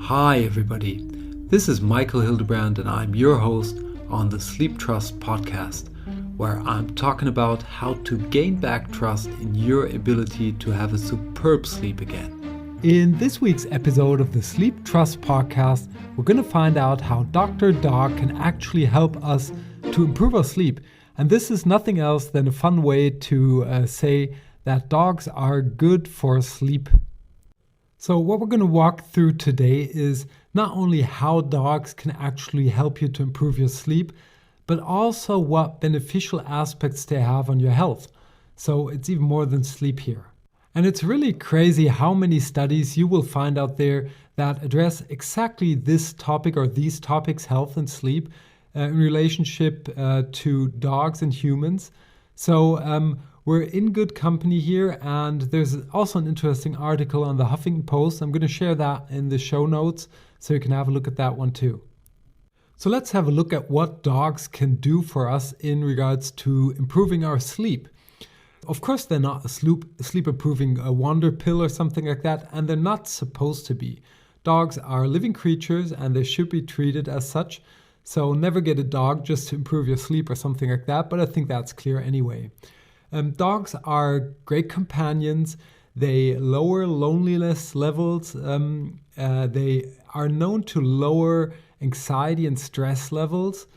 Hi everybody, this is Michael Hildebrandt and I'm your host on the Sleeptrust podcast, where I'm talking about how to gain back trust in your ability to have a superb sleep again. In this week's episode of the Sleeptrust podcast, we're going to find out how Dr. Dog can actually help us to improve our sleep. And this is nothing else than a fun way to say that dogs are good for sleep. So what we're going to walk through today is not only how dogs can actually help you to improve your sleep, but also what beneficial aspects they have on your health. So it's even more than sleep here. And it's really crazy how many studies you will find out there that address exactly this topic or these topics, health and sleep, in relationship to dogs and humans. So we're in good company here, and there's also an interesting article on the Huffington Post. I'm going to share that in the show notes so you can have a look at that one too. So let's have a look at what dogs can do for us in regards to improving our sleep. Of course, they're not a sleep improving wonder pill or something like that, and they're not supposed to be. Dogs are living creatures and they should be treated as such. So never get a dog just to improve your sleep or something like that, but I think that's clear anyway. Dogs are great companions. They lower loneliness levels. They are known to lower anxiety and stress levels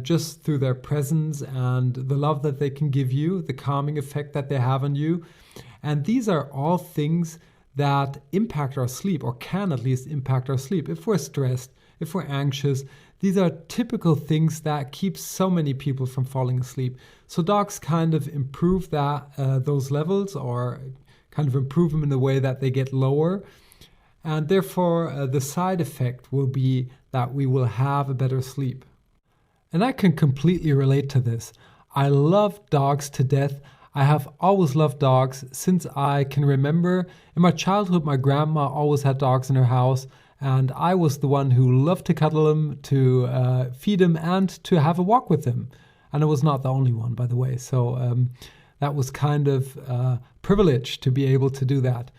just through their presence and the love that they can give you, the calming effect that they have on you. And these are all things that impact our sleep, or can at least impact our sleep. If we're stressed, if we're anxious, these are typical things that keep so many people from falling asleep. So dogs kind of improve those levels, or kind of improve them in a way that they get lower. And therefore, the side effect will be that we will have a better sleep. And I can completely relate to this. I love dogs to death. I have always loved dogs since I can remember. In my childhood, my grandma always had dogs in her house. And I was the one who loved to cuddle them, to feed them, and to have a walk with them. And I was not the only one, by the way. So that was kind of a privilege to be able to do that.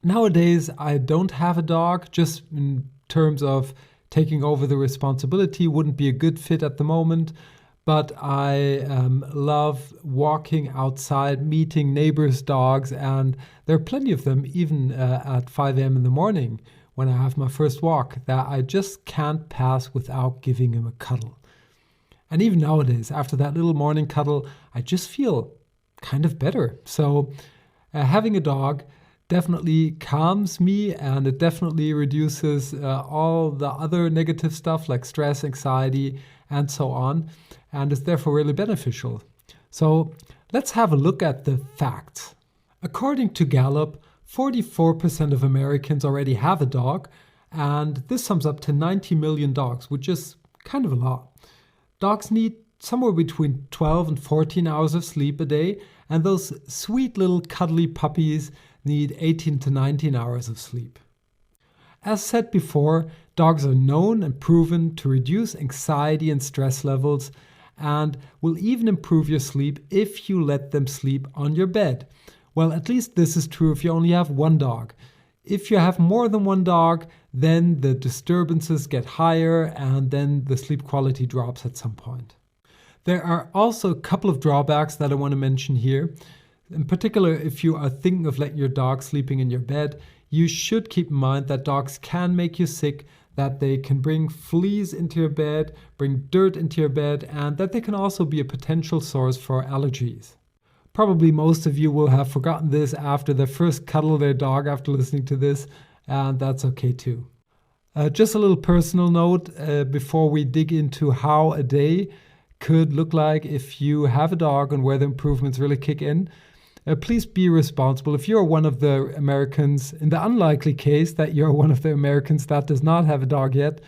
Nowadays, I don't have a dog, just in terms of taking over the responsibility. Wouldn't be a good fit at the moment. But I love walking outside, meeting neighbors' dogs, and there are plenty of them, even at 5 a.m. in the morning when I have my first walk, that I just can't pass without giving him a cuddle. And even nowadays, after that little morning cuddle, I just feel kind of better. So having a dog definitely calms me, and it definitely reduces all the other negative stuff like stress, anxiety, and so on, and is therefore really beneficial. So let's have a look at the facts. According to Gallup, 44% of Americans already have a dog, and this sums up to 90 million dogs, which is kind of a lot. Dogs need somewhere between 12 and 14 hours of sleep a day, and those sweet little cuddly puppies need 18 to 19 hours of sleep. As said before, dogs are known and proven to reduce anxiety and stress levels, and will even improve your sleep if you let them sleep on your bed. Well, at least this is true if you only have one dog. If you have more than one dog, then the disturbances get higher, and then the sleep quality drops at some point. There are also a couple of drawbacks that I want to mention here. In particular, if you are thinking of letting your dog sleeping in your bed, you should keep in mind that dogs can make you sick, that they can bring fleas into your bed, bring dirt into your bed, and that they can also be a potential source for allergies. Probably most of you will have forgotten this after they first cuddle their dog after listening to this, and that's okay too. Just a little personal note before we dig into how a day could look like if you have a dog and where the improvements really kick in. Please be responsible. If you're one of the Americans, in the unlikely case that you're one of the Americans that does not have a dog yet,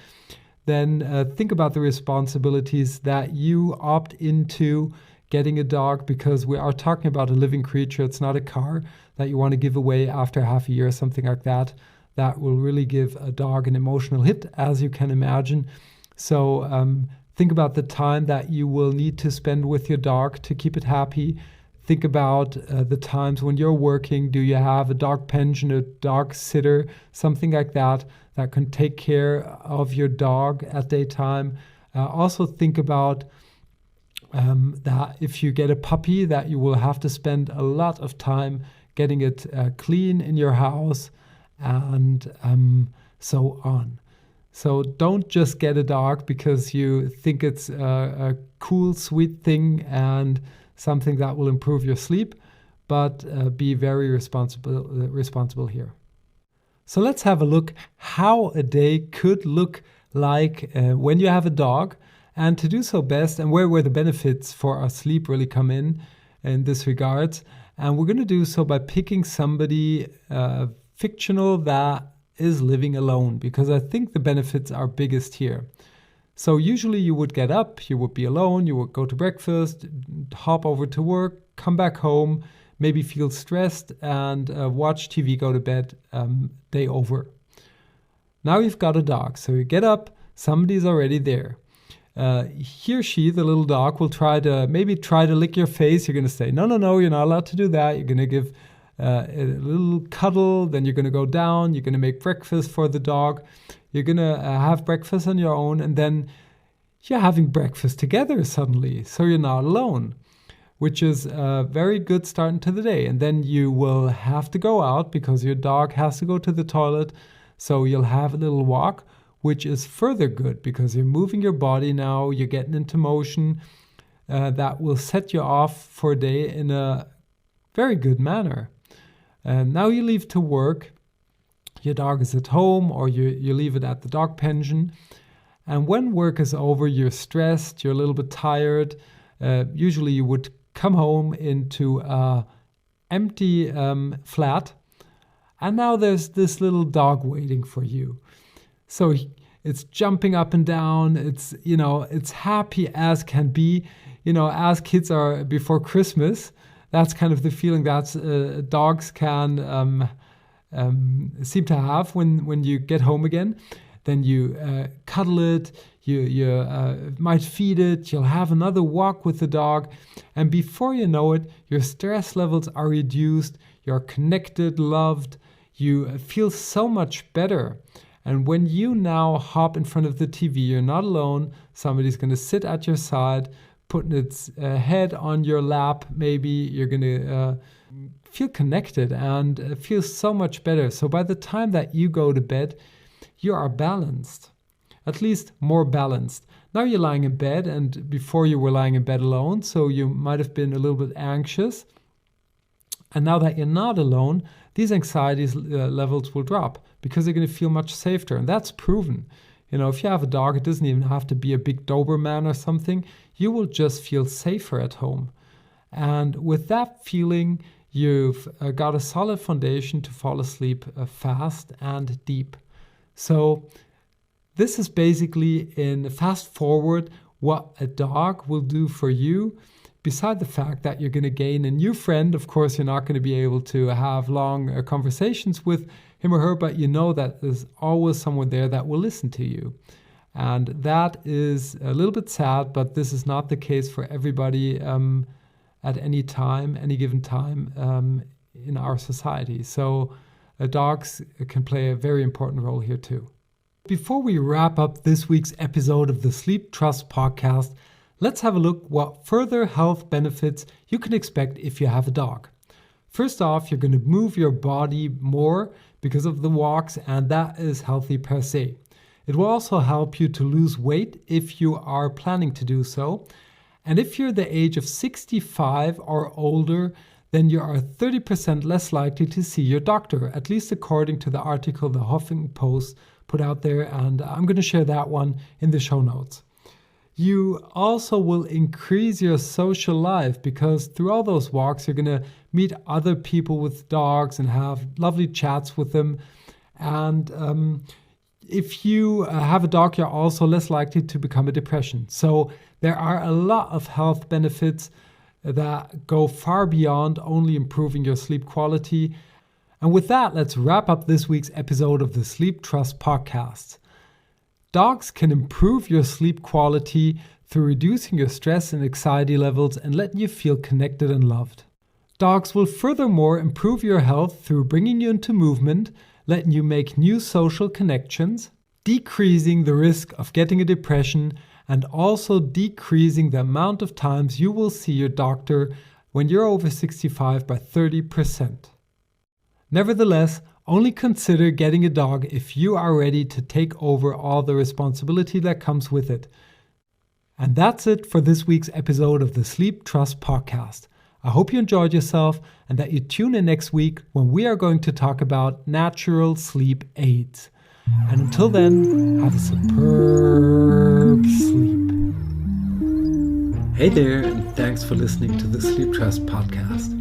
then think about the responsibilities that you opt into getting a dog, because we are talking about a living creature. It's not a car that you want to give away after half a year or something like that. That will really give a dog an emotional hit, as you can imagine. So think about the time that you will need to spend with your dog to keep it happy. Think about the times when you're working. Do you have a dog pension, a dog sitter, something like that can take care of your dog at daytime? Also think about that if you get a puppy, that you will have to spend a lot of time getting it clean in your house and so on. So don't just get a dog because you think it's a cool, sweet thing and something that will improve your sleep, but be very responsible here. So let's have a look how a day could look like when you have a dog, and to do so best, and where the benefits for our sleep really come in this regards. And we're going to do so by picking somebody fictional that is living alone, because I think the benefits are biggest here. So usually you would get up, you would be alone, you would go to breakfast, hop over to work, come back home, maybe feel stressed and watch TV, go to bed, day over. Now you've got a dog, so you get up, somebody's already there. He or she, the little dog, will try to lick your face. You're going to say, no, you're not allowed to do that. You're going to give a little cuddle, then you're going to go down, you're going to make breakfast for the dog, you're going to have breakfast on your own, and then you're having breakfast together suddenly, so you're not alone, which is a very good start into the day. And then you will have to go out because your dog has to go to the toilet, so you'll have a little walk, which is further good because you're moving your body now, you're getting into motion. That will set you off for a day in a very good manner. And now you leave to work, your dog is at home, or you leave it at the dog pension. And when work is over, you're stressed, you're a little bit tired. Usually you would come home into an empty flat, and now there's this little dog waiting for you. So it's jumping up and down. It's happy as can be. As kids are before Christmas, that's kind of the feeling that dogs can seem to have when you get home again. Then you cuddle it, you might feed it, you'll have another walk with the dog, and before you know it, your stress levels are reduced, you're connected, loved, you feel so much better. And when you now hop in front of the TV, you're not alone, somebody's going to sit at your side, putting its head on your lap, maybe you're going to feel connected and feel so much better. So by the time that you go to bed, you are balanced, at least more balanced. Now you're lying in bed, and before you were lying in bed alone, so you might have been a little bit anxious. And now that you're not alone, these anxiety levels will drop because you're going to feel much safer. And that's proven. If you have a dog, it doesn't even have to be a big Doberman or something. You will just feel safer at home. And with that feeling, you've got a solid foundation to fall asleep fast and deep. So this is basically, in fast forward, what a dog will do for you. Beside the fact that you're going to gain a new friend, of course, you're not going to be able to have long conversations with him or her, but you know that there's always someone there that will listen to you. And that is a little bit sad, but this is not the case for everybody at any time, any given time in our society. So dogs can play a very important role here too. Before we wrap up this week's episode of the Sleeptrust podcast, let's have a look what further health benefits you can expect if you have a dog. First off, you're going to move your body more because of the walks, and that is healthy per se. It will also help you to lose weight if you are planning to do so. And if you're the age of 65 or older, then you are 30% less likely to see your doctor, at least according to the article the Huffington Post put out there, and I'm going to share that one in the show notes. You also will increase your social life because through all those walks, you're going to meet other people with dogs and have lovely chats with them. And if you have a dog, you're also less likely to become a depression. So there are a lot of health benefits that go far beyond only improving your sleep quality. And with that, let's wrap up this week's episode of the Sleeptrust podcast. Dogs can improve your sleep quality through reducing your stress and anxiety levels and letting you feel connected and loved. Dogs will furthermore improve your health through bringing you into movement, letting you make new social connections, decreasing the risk of getting a depression, and also decreasing the amount of times you will see your doctor when you're over 65 by 30%. Nevertheless, only consider getting a dog if you are ready to take over all the responsibility that comes with it. And that's it for this week's episode of the Sleep Trust podcast. I hope you enjoyed yourself and that you tune in next week when we are going to talk about natural sleep aids. And until then, have a superb sleep. Hey there, and thanks for listening to the Sleeptrust podcast.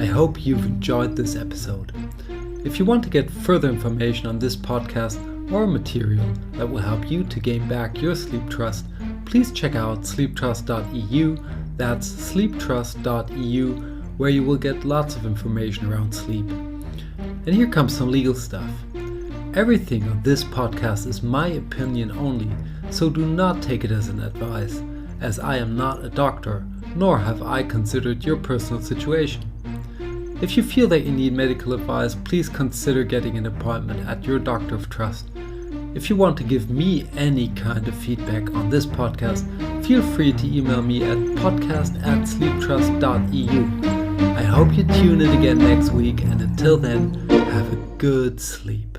I hope you've enjoyed this episode. If you want to get further information on this podcast or material that will help you to gain back your sleep trust, please check out sleeptrust.eu. That's sleeptrust.eu, where you will get lots of information around sleep. And here comes some legal stuff. Everything on this podcast is my opinion only, so do not take it as an advice, as I am not a doctor, nor have I considered your personal situation. If you feel that you need medical advice, please consider getting an appointment at your doctor of trust. If you want to give me any kind of feedback on this podcast, feel free to email me at podcast@sleeptrust.eu. I hope you tune in again next week, and until then, have a good sleep.